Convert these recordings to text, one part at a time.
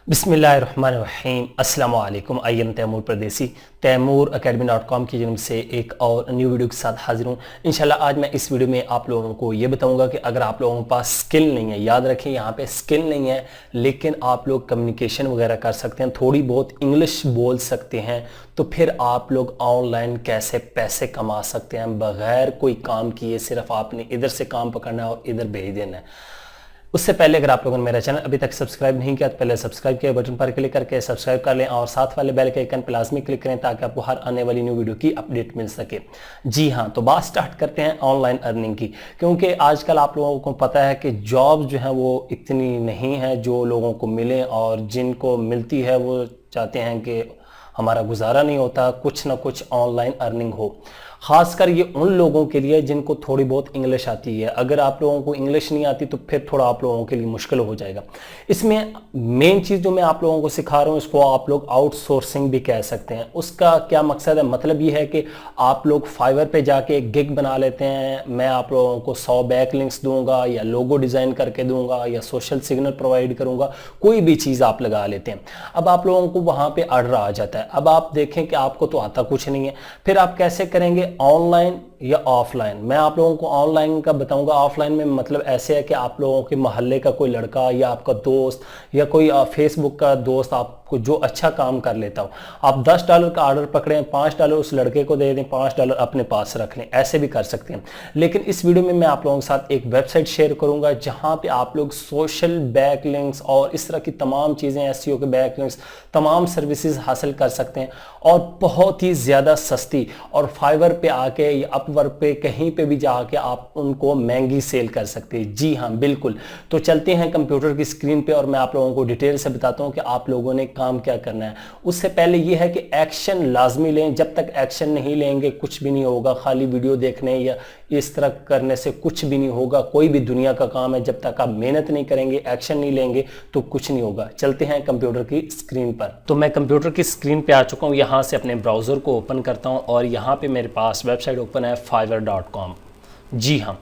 बिस्मिल्लाहिर्रहमानिर्रहीम अस्सलाम वालेकुम। आई एम तैमूर परदेसी तैमूर academy.com की जन्म से एक और न्यू वीडियो के साथ हाजिर हूँ। इंशाल्लाह आज मैं इस वीडियो में आप लोगों को ये बताऊंगा कि अगर आप लोगों के पास स्किल नहीं है, याद रखें यहाँ पे स्किल नहीं है लेकिन आप लोग कम्युनिकेशन वगैरह कर सकते हैं, थोड़ी बहुत इंग्लिश बोल सकते हैं, तो फिर आप लोग ऑनलाइन कैसे पैसे कमा सकते हैं बगैर कोई काम किए। सिर्फ आपने इधर से काम पकड़ना है और इधर भेज देना है। उससे पहले अगर आप लोगों ने मेरा चैनल अभी तक सब्सक्राइब नहीं किया तो पहले सब्सक्राइब के बटन पर क्लिक करके सब्सक्राइब कर लें और साथ वाले बेल के आइकन पर लाजमी क्लिक करें ताकि आपको हर आने वाली न्यू वीडियो की अपडेट मिल सके। जी हाँ, तो बात स्टार्ट करते हैं ऑनलाइन अर्निंग की, क्योंकि आजकल आप लोगों को पता है कि जॉब जो है वो इतनी नहीं है जो लोगों को मिले, और जिनको मिलती है वो चाहते हैं कि हमारा गुजारा नहीं होता, कुछ ना कुछ ऑनलाइन अर्निंग हो। खासकर ये उन लोगों के लिए जिनको थोड़ी बहुत इंग्लिश आती है। अगर आप लोगों को इंग्लिश नहीं आती तो फिर थोड़ा आप लोगों के लिए मुश्किल हो जाएगा। इसमें मेन चीज़ जो मैं आप लोगों को सिखा रहा हूँ इसको आप लोग आउटसोर्सिंग भी कह सकते हैं। उसका क्या मकसद है? मतलब ये है कि आप लोग फाइवर पे जाके एक गिग बना लेते हैं, मैं आप लोगों को 100 बैक लिंक्स दूंगा या लोगो डिज़ाइन करके दूंगा या सोशल सिग्नल प्रोवाइड करूंगा, कोई भी चीज़ आप लगा लेते हैं। अब आप लोगों को वहाँ पर ऑर्डर आ जाता है। अब आप देखें कि आपको तो आता कुछ नहीं है, फिर आप कैसे करेंगे ऑनलाइन या ऑफलाइन? मैं आप लोगों को ऑनलाइन का बताऊंगा। ऑफलाइन में मतलब ऐसे है कि आप लोगों के मोहल्ले का कोई लड़का या आपका दोस्त या कोई फेसबुक का दोस्त आपको जो अच्छा काम कर लेता हो, आप $10 का ऑर्डर पकड़ें, $5 उस लड़के को दे दें, $5 अपने पास रख लें, ऐसे भी कर सकते हैं। लेकिन इस वीडियो में मैं आप लोगों के साथ एक वेबसाइट शेयर करूंगा जहां पे आप लोग सोशल बैक लिंक्स और इस तरह की तमाम चीज़ें, एसईओ के बैक लिंक्स, तमाम सर्विसेज हासिल कर सकते हैं और बहुत ही ज़्यादा सस्ती। और फाइवर पे आके या अपवर्क पे कहीं पे भी जाके आप उनको महंगी सेल कर सकते हैं। जी हाँ, बिल्कुल। तो चलते हैं कंप्यूटर की स्क्रीन पे और मैं आप लोगों को डिटेल से बताता हूँ कि आप लोगों ने काम क्या करना है। उससे पहले ये है कि एक्शन लाजमी लें। जब तक एक्शन नहीं लेंगे कुछ भी नहीं होगा। खाली वीडियो देखने या इस तरह करने से कुछ भी नहीं होगा। कोई भी दुनिया का काम है, जब तक आप मेहनत नहीं करेंगे, एक्शन नहीं लेंगे तो कुछ नहीं होगा। चलते हैं कंप्यूटर की स्क्रीन पर। तो मैं कंप्यूटर की स्क्रीन पे आ चुका हूँ। यहाँ से अपने ब्राउज़र को ओपन करता हूँ और यहाँ पे मेरे पास वेबसाइट ओपन है fiverr.com। जी हाँ,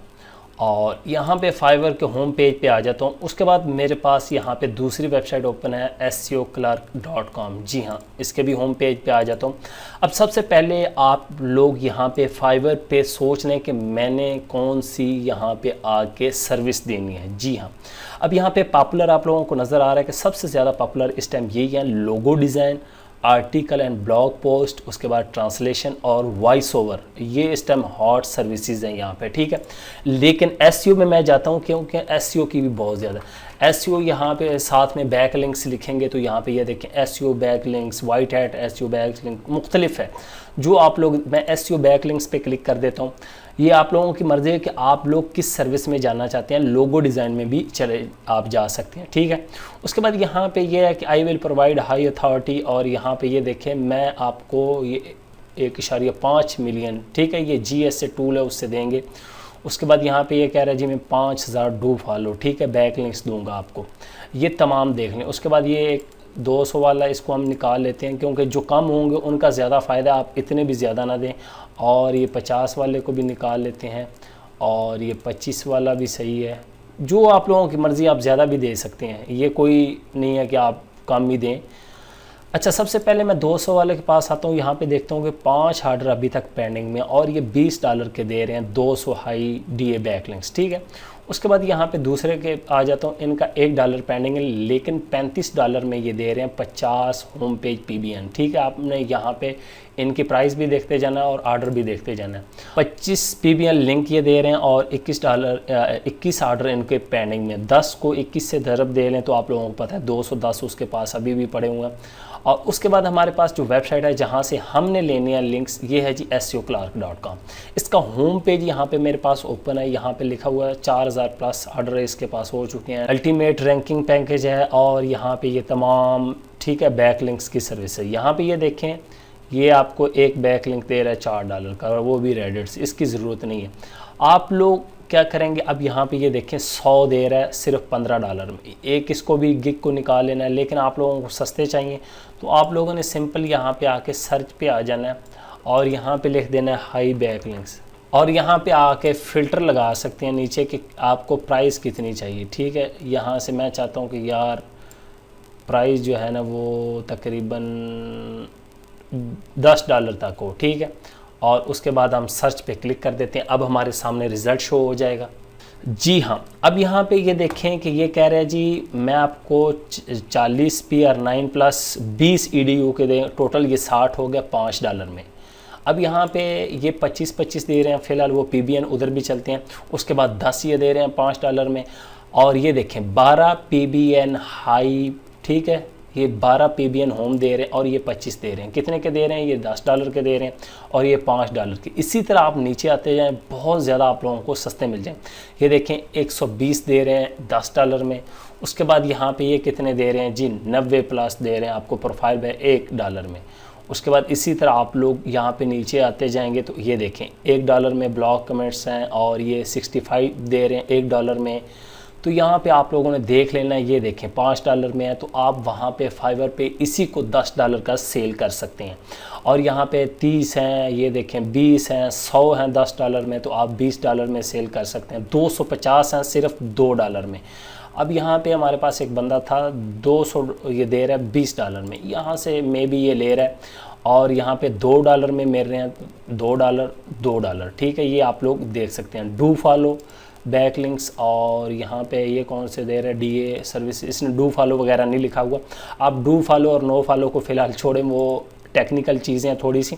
और यहाँ पे फाइवर के होम पेज पे आ जाता हूँ। उसके बाद मेरे पास यहाँ पे दूसरी वेबसाइट ओपन है scoclerk.com। जी हाँ, इसके भी होम पेज पे आ जाता हूँ। अब सबसे पहले आप लोग यहाँ पे फाइवर पे सोच लें कि मैंने कौन सी यहाँ पे आके सर्विस देनी है। जी हाँ, अब यहाँ पे पॉपुलर आप लोगों को नज़र आ रहा है कि सबसे ज़्यादा पॉपुलर इस टाइम यही है, logo design, article and blog post, उसके बाद ट्रांसलेशन और वॉइस ओवर। ये इस टाइम हॉट सर्विसेज हैं यहाँ पे, ठीक है। लेकिन एसईओ में मैं जाता हूँ क्योंकि एसईओ की भी बहुत ज़्यादा एसईओ यहाँ पे साथ में बैक लिंक्स लिखेंगे तो यहाँ पे ये देखें SEO back links, white hat SEO back link मुख्तलिफ है। जो आप लोग, मैं एसईओ बैक लिंक्स पे क्लिक कर देता हूँ। ये आप लोगों की मर्ज़ी है कि आप लोग किस सर्विस में जाना चाहते हैं। लोगो डिज़ाइन में भी चले आप जा सकते हैं, ठीक है। उसके बाद यहाँ पे ये है कि I will provide high authority, और यहाँ पे ये देखें मैं आपको ये 1.5 मिलियन, ठीक है, ये GS से टूल है उससे देंगे। उसके बाद यहाँ पे ये कह रहा है जी मैं 5000 डू फॉलो, ठीक है, बैक लिंक्स दूंगा आपको। ये तमाम देख लें। उसके बाद ये 200 वाला इसको हम निकाल लेते हैं क्योंकि जो कम होंगे उनका ज़्यादा फ़ायदा, आप इतने भी ज़्यादा ना दें। और ये 50 वाले को भी निकाल लेते हैं और ये 25 वाला भी सही है। जो आप लोगों की मर्ज़ी, आप ज़्यादा भी दे सकते हैं, ये कोई नहीं है कि आप कम ही दें। अच्छा, सबसे पहले मैं 200 वाले के पास आता हूँ। यहाँ पे देखता हूँ कि 5 ऑर्डर अभी तक पेंडिंग में और ये $20 के दे रहे हैं, 200 हाई DA बैकलिंक्स, ठीक है। उसके बाद यहाँ पे दूसरे के आ जाता हूँ, इनका $1 पेंडिंग है लेकिन $35 में ये दे रहे हैं 50 होम पेज PBN, ठीक है। आपने यहाँ पे इनकी प्राइस भी देखते जाना है और ऑर्डर भी देखते जाना है। 25 PBN लिंक ये दे रहे हैं और $21 ऑर्डर इनके पेंडिंग में। 10 को 21 से ज़रब दे लें तो आप लोगों को पता है 210 उसके पास अभी भी पड़े हुए हैं। और उसके बाद हमारे पास जो वेबसाइट है जहाँ से हमने लेनी है लिंक्स, ये है जी scoclerk.com। इसका होम पेज यहाँ पे मेरे पास ओपन है। यहाँ पे लिखा हुआ है 4000 प्लस ऑर्डर इसके पास हो चुके हैं। अल्टीमेट रैंकिंग पैकेज है और यहाँ पे ये तमाम, ठीक है, बैक लिंक्स की सर्विस है। यहाँ पे ये देखें, ये आपको एक बैक लिंक दे रहा है $4 का और वो भी रेडिट से, इसकी ज़रूरत नहीं है। आप लोग क्या करेंगे, अब यहाँ पे ये देखें 100 दे रहा है सिर्फ $15 में। एक इसको भी गिग को निकाल लेना है, लेकिन आप लोगों को सस्ते चाहिए तो आप लोगों ने सिंपल यहाँ पे आके सर्च पे आ जाना है और यहाँ पे लिख देना है हाई बैक लिंक्स और यहाँ पे आके फ़िल्टर लगा सकते हैं नीचे कि आपको प्राइस कितनी चाहिए, ठीक है। यहाँ से मैं चाहता हूँ कि यार प्राइस जो है ना वो तकरीबन $10 तक हो, ठीक है। और उसके बाद हम सर्च पे क्लिक कर देते हैं। अब हमारे सामने रिज़ल्ट शो हो जाएगा। जी हाँ, अब यहाँ पे ये देखें कि ये कह रहा है जी मैं आपको 40 PR9 प्लस 20 EDU के दें, टोटल ये 60 हो गया $5 में। अब यहाँ पे ये 25 दे रहे हैं फ़िलहाल, वो PBN उधर भी चलते हैं। उसके बाद 10 ये दे रहे हैं $5 में। और ये देखें 12 PBN हाई, ठीक है, ये 12 PBN होम दे रहे हैं और ये 25 दे रहे हैं। कितने के दे रहे हैं? ये $10 के दे रहे हैं और ये $5 के। इसी तरह आप नीचे आते जाएं, बहुत ज़्यादा आप लोगों को सस्ते मिल जाएं। ये देखें 120 दे रहे हैं $10 में। उसके बाद यहाँ पे ये कितने दे रहे हैं जी? 90 प्लस दे रहे हैं आपको प्रोफाइल पे $1 में। उसके बाद इसी तरह आप लोग यहाँ पे नीचे आते जाएंगे तो ये देखें $1 में ब्लॉक कमेंट्स हैं और ये 65 दे रहे हैं $1 में। तो यहाँ पे आप लोगों ने देख लेना है, ये देखें $5 में है तो आप वहाँ पे फाइवर पे इसी को $10 का सेल कर सकते हैं। और यहाँ पे 30 हैं, ये देखें 20 हैं, 100 हैं $10 में तो आप $20 में सेल कर सकते हैं। 250 हैं सिर्फ $2 में। अब यहाँ पे हमारे पास एक बंदा था 200 ये दे रहा है $20 में, यहाँ से मे भी ये ले रहा है और यहाँ पे $2 में मिल रहे हैं, $2, ठीक है। ये आप लोग देख सकते हैं। डू फॉलो, बैकलिंक्स और यहाँ पे ये कौन से दे रहे हैं DA सर्विस, इसने डू फॉलो वगैरह नहीं लिखा हुआ। आप डू फॉलो और नो फॉलो को फ़िलहाल छोड़ें, वो टेक्निकल चीज़ें हैं थोड़ी सी।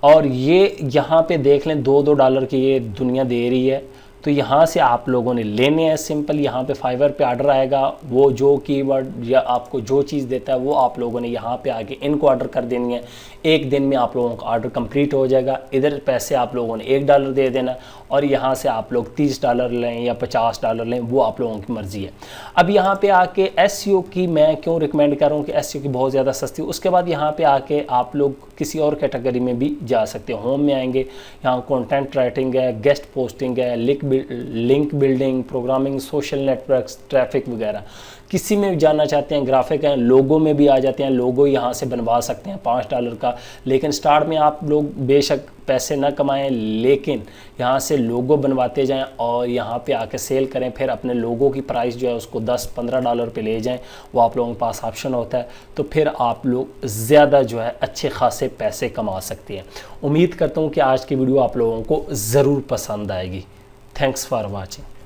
और ये यहाँ पे देख लें $2 की ये दुनिया दे रही है, तो यहाँ से आप लोगों ने लेने हैं सिंपल। यहाँ पे फाइवर पे ऑर्डर आएगा, वो जो कीवर्ड या आपको जो चीज़ देता है वो आप लोगों ने यहाँ पे आके इनको ऑर्डर कर देनी है। एक दिन में आप लोगों का ऑर्डर कंप्लीट हो जाएगा। इधर पैसे आप लोगों ने $1 दे देना और यहाँ से आप लोग $30 लें या $50 लें, वो आप लोगों की मर्ज़ी है। अब यहाँ पे आके SEO की मैं क्यों रिकमेंड कर रहा हूँ कि SEO की बहुत ज़्यादा सस्ती। उसके बाद यहाँ पे आके आप लोग किसी और कैटेगरी में भी जा सकते हैं। होम में आएंगे, यहाँ कंटेंट राइटिंग है, गेस्ट पोस्टिंग है, link building, programming, social networks, traffic वगैरह, किसी में भी जाना चाहते हैं। ग्राफिक हैं, लोगो में भी आ जाते हैं, लोगो यहाँ से बनवा सकते हैं $5 का। लेकिन स्टार्ट में आप लोग बेशक पैसे ना कमाएं, लेकिन यहाँ से लोगो बनवाते जाएं और यहाँ पे आके सेल करें। फिर अपने लोगो की प्राइस जो है उसको $10-15 पे ले जाएं, वो आप लोगों के पास ऑप्शन होता है। तो फिर आप लोग ज़्यादा जो है अच्छे खासे पैसे कमा सकते हैं। उम्मीद करता हूँ कि आज की वीडियो आप लोगों को ज़रूर पसंद आएगी। Thanks for watching.